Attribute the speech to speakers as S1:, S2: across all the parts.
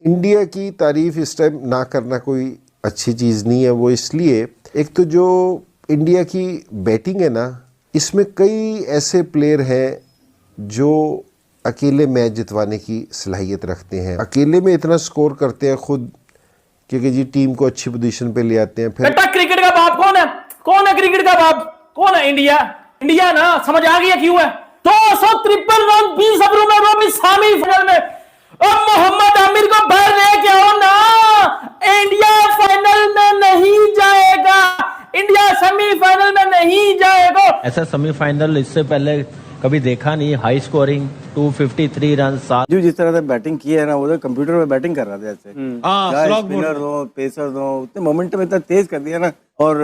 S1: India की तारीफ इस टाइम ना करना कोई अच्छी चीज़ नहीं है। वो इसलिए, एक तो जो इंडिया की बैटिंग है ना, इसमें कई ऐसे प्लेयर हैं जो अकेले मैच जितवाने की सलाहियत रखते हैं, अकेले में इतना स्कोर करते हैं खुद, क्योंकि जी टीम को अच्छी पोजीशन पे ले आते हैं। फिर
S2: बेटा क्रिकेट का बाप कौन है? कौन है क्रिकेट का बाप? कौन है? इंडिया। इंडिया ना, समझ आ गया क्यों है? 253 रन 20 ओवरों में, वो भी सेमीफाइनल में। अब मोहम्मद आमिर को बाहर लेके आओ ना। इंडिया फाइनल में नहीं जाएगा, इंडिया सेमीफाइनल में नहीं जाएगा।
S3: ऐसा सेमीफाइनल इससे पहले कभी देखा नहीं। High scoring 253 run, 7।
S4: जो जिस तरह से बैटिंग की है ना, वो तो कंप्यूटर में बैटिंग कर रहा था ऐसे। स्पिनर हो, पेसर हो, उतने मोमेंटम इतना तेज कर दिया ना। और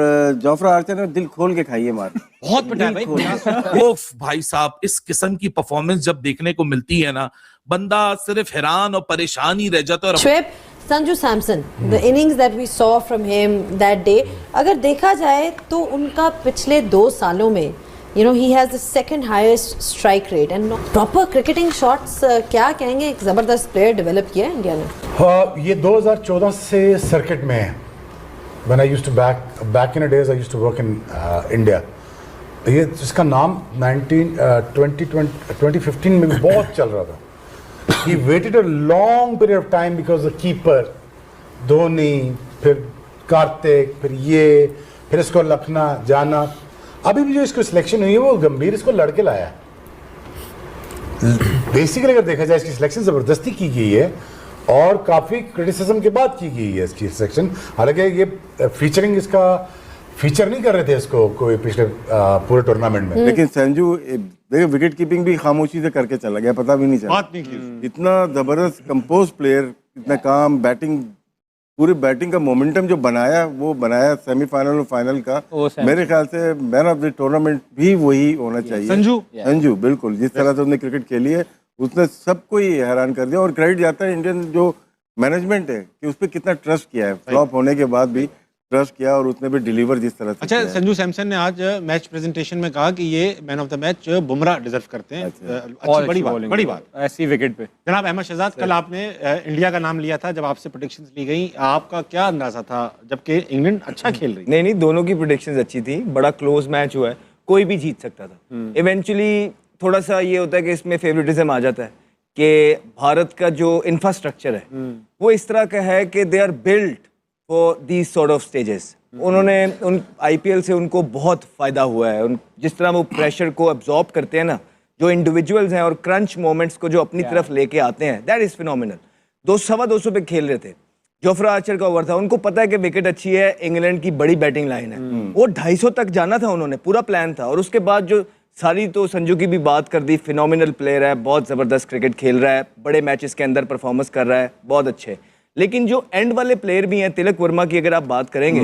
S4: जोफ्रा आर्चर ने दिल खोल के खाई है मार,
S5: बहुत पिटाया भाई। ओफ भाई साहब, इस किस्म की परफॉर्मेंस जब देखने को मिलती है ना, बंदा सिर्फ हैरान और परेशान ही रह जाता है।
S6: Sanju Samson, the innings that we saw from him that day, अगर देखा जाए तो उनका पिछले 2 सालों में he has the second highest strike rate and proper cricketing shots। क्या कहेंगे, एक जबरदस्त प्लेयर डेवलप किया है इंडिया ने।
S7: हाँ, ये 2014 से सर्किट में है। When I used to back in the days I used to work in India। ये इसका नाम 2015 में भी बहुत चल रहा था। He waited a long period of time because the keeper Dhoni, फिर कार्तिक, फिर इसको लखना जाना। अभी भी जो इसको सिलेक्शन हुई है वो गंभीर इसको लड़के लाया है। बेसिकली अगर देखा जाए इसकी सिलेक्शन जबरदस्ती की गई है और काफी क्रिटिसिज्म के बाद की गई है इसकी सिलेक्शन। हालांकि ये फीचरिंग इसका फीचर नहीं कर रहे थे इसको कोई पिछले पूरे टूर्नामेंट में।
S4: लेकिन संजू देखो विकेट कीपिंग भी खामोशी से करके चला गया, पता भी नहीं चला।
S8: बात नहीं की।
S4: इतना जबरदस्त कंपोज प्लेयर, इतना काम, बैटिंग, पूरी बैटिंग का मोमेंटम जो बनाया सेमीफाइनल और फाइनल का। मेरे ख्याल से मैन ऑफ द टूर्नामेंट भी वही होना चाहिए। संजू बिल्कुल, जिस तरह से उसने क्रिकेट खेली है उसने सबको ही हैरान कर दिया। और क्रेडिट जाता है इंडियन जो मैनेजमेंट है कि उस पर कितना ट्रस्ट किया है, फ्लॉप होने के बाद भी ट्रस्ट किया और उसने भी डिलीवर जिस तरह से।
S8: अच्छा, संजू सैमसन ने आज मैच प्रेजेंटेशन में कहा कि ये man of the match Bumrah deserve करते हैं। अच्छी बड़ी बात ऐसी विकेट पे। जनाब अहमद शहजाद, कल आपने इंडिया का नाम लिया था जब आपसे प्रेडिक्शंस ली गई, आपका क्या अंदाजा था जबकि इंग्लैंड अच्छा खेल रही?
S9: नहीं, दोनों की प्रेडिक्शंस अच्छी थी। बड़ा क्लोज मैच हुआ है, कोई भी जीत सकता था। इवेंचुअली थोड़ा सा ये होता है कि इसमें फेवरेटिज्म आ जाता है कि भारत का जो इंफ्रास्ट्रक्चर है वो इस तरह का है कि they are built for these sort of stages. उन्होंने उन आईपीएल से उनको बहुत फायदा हुआ है। जिस तरह वो प्रेशर को अब्जॉर्ब करते हैं ना, जो इंडिविजुअल्स हैं, और क्रंच मोमेंट्स को जो अपनी तरफ लेके आते हैं, दैट इज फिनोमिनल। 200 पे खेल रहे थे, जोफ्रा आर्चर का ओवर था, उनको पता है कि विकेट अच्छी है, इंग्लैंड की बड़ी बैटिंग लाइन है, वो 250 तक जाना था, उन्होंने पूरा प्लान था। और उसके बाद जो सारी, तो संजू की भी बात कर दी, फिनोमिनल प्लेयर है, बहुत ज़बरदस्त क्रिकेट खेल रहा है, बड़े मैचेस के अंदर परफॉर्मेंस कर रहा है, बहुत अच्छे। लेकिन जो एंड वाले प्लेयर भी हैं, तिलक वर्मा की अगर आप बात करेंगे,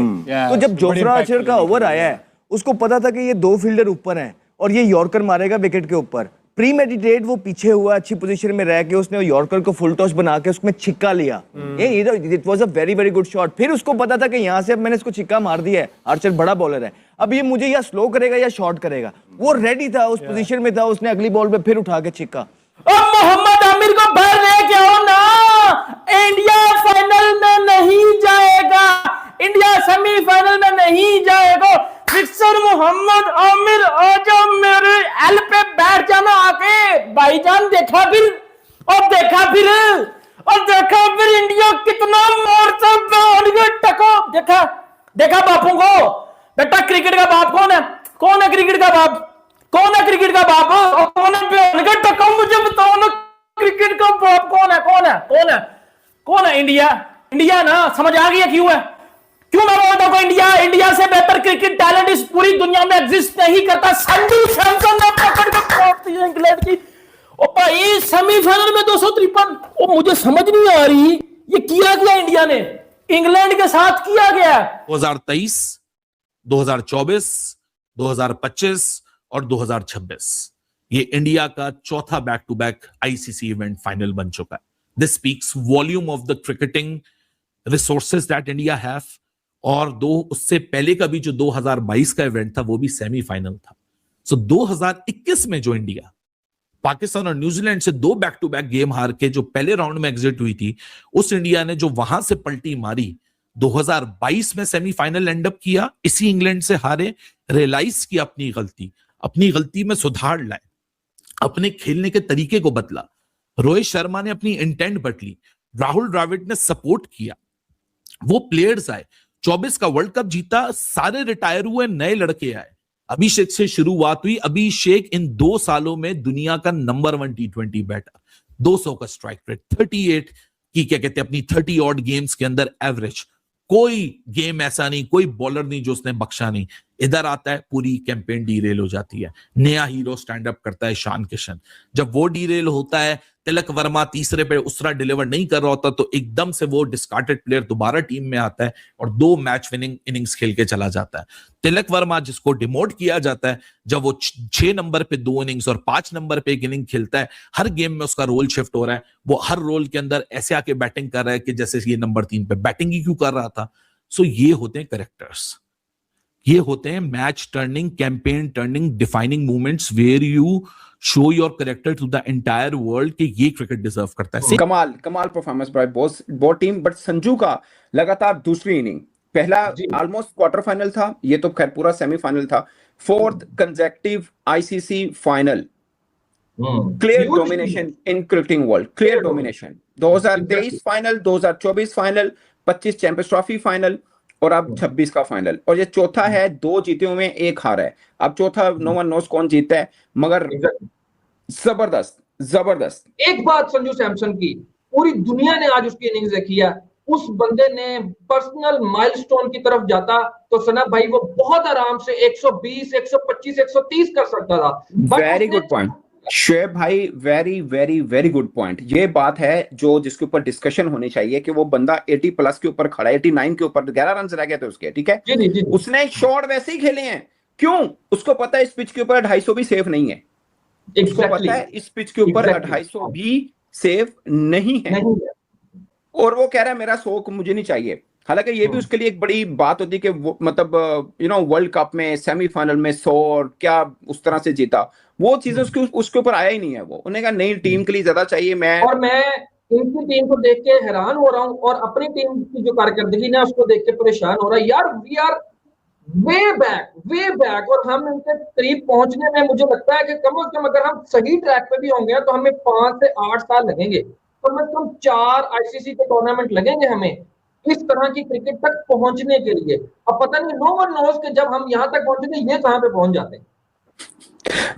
S9: तो जब जोफ्रा आर्चर का ओवर आया है, उसको पता था कि ये 2 फील्डर ऊपर हैं और ये यॉर्कर मारेगा विकेट के ऊपर। प्री मेडिटेट वो पीछे हुआ, अच्छी पोजीशन में रह के उसने यॉर्कर को फुल टॉस बना के उसमें छिक्का लिया। It was a very very good shot. फिर उसको पता था कि यहाँ से अब मैंने इसको छिक्का मार दिया है, आर्चर बड़ा बॉलर है, अब ये मुझे या स्लो करेगा या शॉर्ट करेगा। वो रेडी था, उस पोजीशन में था, उसने अगली बॉल पे फिर उठा के छिक्का।
S2: अब मोहम्मद आमिर को बाहर लेके आओ ना। इंडिया फाइनल में नहीं जाएगा, इंडिया सेमीफाइनल में नहीं जाएगा। फिक्सर मोहम्मद आमिर, आ जाओ मेरे एल पे बैठ जाना आके भाईजान। देखा फिर इंडिया कितना मारता टको। देखा बापू को। बेटा क्रिकेट का बाप कौन है? कौन है क्रिकेट का बाप? कौन है क्रिकेट का बाप? टको मुझे बताओ ना, क्रिकेट का बाप कौन है? इंडिया ना, समझ आ गया क्यों है? क्यों मैं बोलता हूं इंडिया से बेहतर क्रिकेट टैलेंट इस पूरी दुनिया में एग्जिस्ट नहीं करता। संजू सैमसन ने पकड़ के तोड़ दी इंग्लैंड की। ओ भाई सेमीफाइनल में 253। ओ मुझे समझ नहीं आ रही ये किया गया इंडिया ने, इंग्लैंड के साथ किया गया।
S5: 2023, 2024, 2025 और 2026 ये इंडिया का चौथा back to back ICC event final बन चुका है। This speaks volume of the cricketing resources that India have. और उससे पहले का भी जो 2022 का इवेंट था वो भी सेमीफाइनल था। सो 2021 में जो इंडिया पाकिस्तान और न्यूजीलैंड से 2 बैक टू बैक गेम हार के जो पहले राउंड में एग्जिट हुई थी, उस इंडिया ने जो वहां से पलटी मारी, 2022 में सेमीफाइनल एंड अप किया, इसी इंग्लैंड से हारे, रियलाइज किया अपनी गलती में सुधार लाए, अपने खेलने के तरीके को बदला, रोहित शर्मा ने अपनी इंटेंट बदली, राहुल द्रविड़ ने सपोर्ट किया, वो प्लेयर्स आए, 24 का वर्ल्ड कप जीता, सारे रिटायर हुए, नए लड़के आए, अभिषेक से शुरुआत हुई। अभिषेक इन 2 सालों में दुनिया का नंबर 1 T20 बैटर, 200 का स्ट्राइक रेट, 38 की क्या कहते हैं अपनी 30 ऑड गेम्स के अंदर एवरेज, कोई गेम ऐसा नहीं, कोई बॉलर नहीं जो उसने बख्शा नहीं। इधर आता है, पूरी कैंपेन डीरेल हो जाती है, नया हीरो स्टैंड अप करता है ईशान किशन, जब वो डीरेल होता है, तिलक वर्मा तीसरे पे उसरा डिलीवर नहीं कर रहा होता, तो एकदम से वो डिस्कार्टेड प्लेयर दोबारा टीम में आता है और 2 मैच विनिंग इनिंग्स खेल के चला जाता है। तिलक वर्मा जिसको डिमोट किया जाता है, जब वो 6 नंबर पे 2 इनिंग्स और 5 नंबर पे 1 इनिंग खेलता है, हर गेम में उसका रोल शिफ्ट हो रहा है, वो हर रोल के अंदर ऐसे आके बैटिंग कर रहा है कि जैसे ये नंबर 3 पे बैटिंग ही क्यों कर रहा था। सो ये होते हैं करेक्टर्स, ये होते हैं match turning, campaign turning, defining moments where you show your character to the entire world कि ये क्रिकेट डिजर्व करता है।
S10: कमाल performance by both team. But Sanju का लगातार दूसरी इनिंग, पहला ऑलमोस्ट क्वार्टर फाइनल था, ये तो खैर पूरा सेमीफाइनल था, 4th consecutive ICC final, clear domination in cricketing world, clear domination. 2023 final, 2024 final, 25 champions trophy final और अब 26 का फाइनल, और ये चौथा है, 2 जीते हुए हैं, 1 हारा है। अब चौथा नो वन नोस कौन जीता है, मगर जबरदस्त।
S11: एक बात संजू सैमसन की, पूरी दुनिया ने आज उसकी इनिंग्स देखी है, उस बंदे ने पर्सनल माइलस्टोन की तरफ जाता तो सनत भाई वो बहुत आराम से 120, 125, 130 कर सकता था।
S10: वेरी गुड पॉइंट शुएब भाई, very very very good point. ये बात है जो जिसके ऊपर डिस्कशन होनी चाहिए कि वो बंदा 80 प्लस के ऊपर खड़ा है, 89 के ऊपर, 11 रन रह गए थे उसके, ठीक है जी। उसने शॉट वैसे ही खेले हैं, क्यों? उसको पता है इस पिच के ऊपर 250 भी सेफ नहीं है, उसको पता है इस पिच के ऊपर 250 भी सेफ नहीं है, और वो कह रहा है मेरा 100 मुझे नहीं चाहिए। हालांकि ये भी उसके लिए एक बड़ी बात होती कि वो मतलब वर्ल्ड कप में सेमीफाइनल में 100 और क्या उस तरह से जीता, वो चीजें उसके ऊपर आया ही नहीं है। वो उन्हें कहा नहीं, टीम के लिए ज्यादा चाहिए। मैं
S11: इनकी टीम को देख के हैरान हो रहा हूं, और अपनी टीम की जो कारकर्दगी ना उसको देख के परेशान हो रहा है यार। वी आर वे बैक, और हम इनके करीब पहुंचने में मुझे लगता है कि कम से कम अगर हम सही ट्रैक पे भी होंगे तो हमें 5 से 8 साल लगेंगे, कम से कम 4 आईसीसी के टूर्नामेंट लगेंगे हमें इस तरह की क्रिकेट तक पहुंचने के लिए। अब पता नहीं, नो वन नोस कि जब हम यहां तक पहुंचेंगे ये कहां पे पहुंच जाते हैं।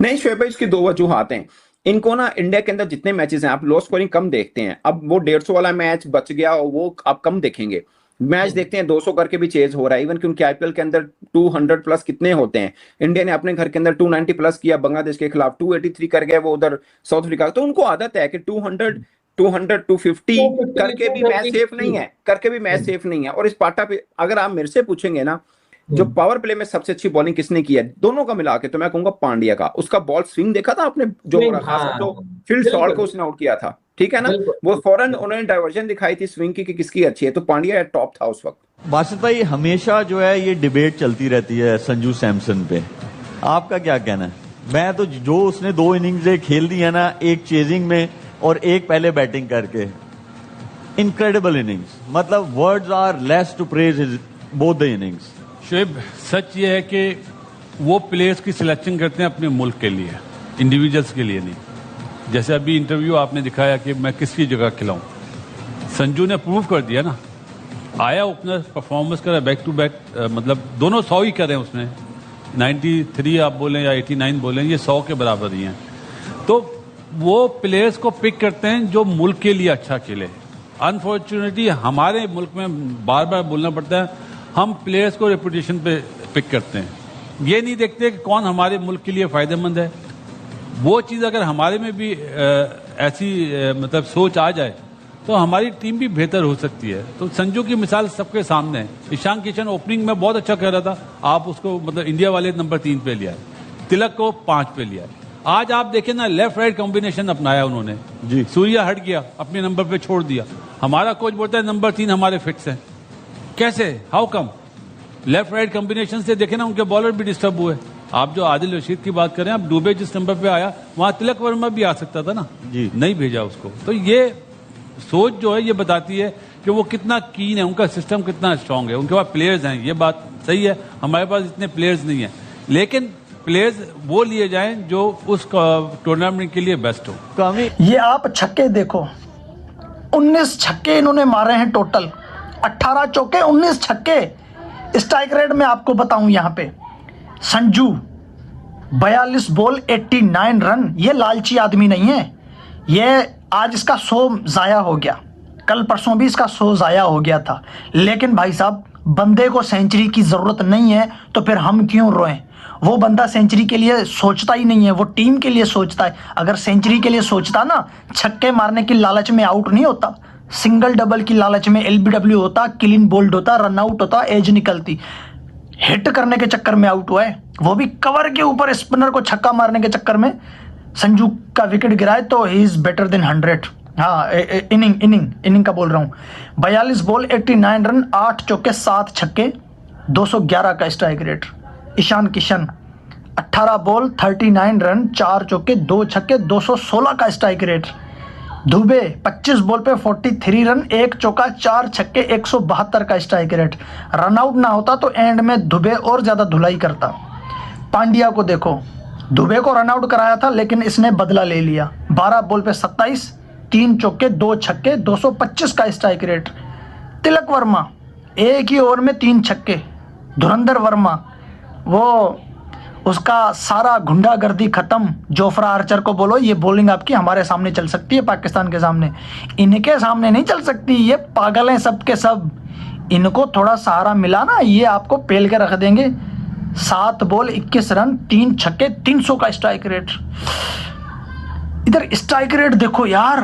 S10: नहीं शोएब भाई, इसकी 2 वजूहात हैं। इनको ना इंडिया के अंदर जितने मैचेस हैं आप लो स्कोरिंग कम देखते हैं, अब वो 150 वाला मैच बच गया और वो आप कम देखेंगे। मैच देखते हैं 200 करके भी चेज हो रहा है, इवन कि उनके आईपीएल के अंदर 200 प्लस कितने होते हैं। इंडिया ने अपने घर के अंदर 290 प्लस किया बांग्लादेश के खिलाफ, 283 कर गए वो उधर साउथ अफ्रीका। तो उनको आदत है कि 200 250 करके भी मैच सेफ नहीं है। और इस पाटा पे अगर आप मेरे से पूछेंगे ना, जो पावर प्ले में सबसे अच्छी बॉलिंग किसने की है दोनों का मिला के, तो मैं कहूंगा पांड्या का। उसका बॉल स्विंग देखा था आपने, जो फील्ड शॉट को उसने आउट किया था, ठीक है ना, वो फौरन उन्होंने डाइवर्जन दिखाई थी स्विंग की कि किसकी अच्छी है, तो पांड्या टॉप था उस वक्त।
S3: बासित भाई, हमेशा जो है ये डिबेट चलती रहती है संजू सैमसन पे, आपका क्या कहना है? मैं तो जो उसने 2 इनिंग्स खेल दी है ना, एक चेजिंग में और एक पहले बैटिंग करके, इनक्रेडिबल इनिंग्स, मतलब words are less to praise both the innings.
S12: Shoaib, सच ये है कि वो प्लेयर्स की सिलेक्शन करते हैं अपने मुल्क के लिए, इंडिविजुअल्स के लिए नहीं। जैसे अभी इंटरव्यू आपने दिखाया कि मैं किसकी जगह खिलाऊं, संजू ने प्रूव कर दिया ना, आया ओपनर, परफॉर्मेंस करा बैक टू बैक, मतलब दोनों 100 ही करें उसने, 93 आप बोलें या 89 बोलें, ये 100 के बराबर ही हैं। तो वो प्लेयर्स को पिक करते हैं जो मुल्क के लिए अच्छा खेले। अनफॉर्चुनेटली हमारे मुल्क में बार बार बोलना पड़ता है, हम प्लेयर्स को रेपुटेशन पे पिक करते हैं, ये नहीं देखते कि कौन हमारे मुल्क के लिए फायदेमंद है। वो चीज़ अगर हमारे में भी ऐसी मतलब सोच आ जाए तो हमारी टीम भी बेहतर हो सकती है। तो संजू की मिसाल सबके सामने है। ईशान किशन ओपनिंग में बहुत अच्छा कर रहा था, आप उसको मतलब इंडिया वाले नंबर 3 पे लिया, तिलक को 5 पे लिया। आज आप देखें ना, लेफ्ट राइट कॉम्बिनेशन अपनाया उन्होंने जी, सूर्या हट गया, अपने नंबर पे छोड़ दिया। हमारा कोच बोलता है नंबर 3 हमारे फिक्स है। कैसे, how come? Left right combination से देखे ना, उनके बॉलर भी डिस्टर्ब हुए, आप जो आदिल रशीद की बात करें, आप दुबे जिस नंबर पे आया वहां तिलक वर्मा भी आ सकता था ना
S3: जी।
S12: नहीं भेजा उसको। तो ये सोच जो है ये बताती है कि वो कितना कीन है, उनका सिस्टम कितना स्ट्रांग है, उनके पास प्लेयर्स हैं। ये बात सही है, हमारे पास इतने प्लेयर्स नहीं है, लेकिन प्लेयर्स वो लिए जाएं जो उस टूर्नामेंट के लिए बेस्ट हो।
S13: ये आप छक्के देखो, 19 छक्के इन्होंने मारे हैं टोटल, 18 चौके 19 छक्के। स्ट्राइक रेट में आपको बताऊं यहाँ पे संजू 42 बॉल 89 रन। ये लालची आदमी नहीं है, ये आज इसका 100 जाया हो गया, कल परसों भी इसका 100 जाया हो गया था। लेकिन भाई साहब बंदे को सेंचुरी की जरूरत नहीं है तो फिर हम क्यों रोएं? वो बंदा सेंचुरी के लिए सोचता ही नहीं है, वो टीम के लिए सोचता है। अगर सेंचुरी के लिए सोचता ना, छक्के मारने की लालच में आउट नहीं होता, सिंगल डबल की लालच में एलबीडब्ल्यू होता, क्लीन बोल्ड होता, रन आउट होता, एज निकलती। हिट करने के चक्कर में आउट हुआ है, वो भी कवर के ऊपर स्पिनर को छक्का मारने के चक्कर में। संजू का विकेट गिराए तो ही इज बेटर देन 100। हाँ, इनिंग का बोल रहा हूँ। 42 बॉल 89 रन, 8 चौके 7 छक्के, 211 का strike rate. Ishan Kishan 18 ball 39 run, 4 चौके 2 छक्के, 216 का स्ट्राइक रेट। दुबे 25 बॉल पे 43 रन, 1 चौका 4 छक्के, 172 का स्ट्राइक रेट। रन आउट ना होता तो एंड में दुबे और ज्यादा धुलाई करता। पांड्या को देखो, दुबे को रन आउट कराया था लेकिन इसने बदला ले लिया। 12 बॉल पे 27, 3 चौके 2 छक्के, 225 का स्ट्राइक रेट। तिलक वर्मा एक ही ओवर में 3 छक्के। धुरंधर वर्मा वो उसका सारा गुंडागर्दी खत्म। जोफ्रा आर्चर को बोलो ये बॉलिंग आपकी हमारे सामने चल सकती है, पाकिस्तान के सामने, इनके सामने नहीं चल सकती। ये पागल हैं सब के सब, इनको थोड़ा सहारा मिला ना ये आपको पेल के रख देंगे। 7 बॉल 21 रन, 3 छक्के, 300 का स्ट्राइक रेट। इधर स्ट्राइक रेट देखो यार,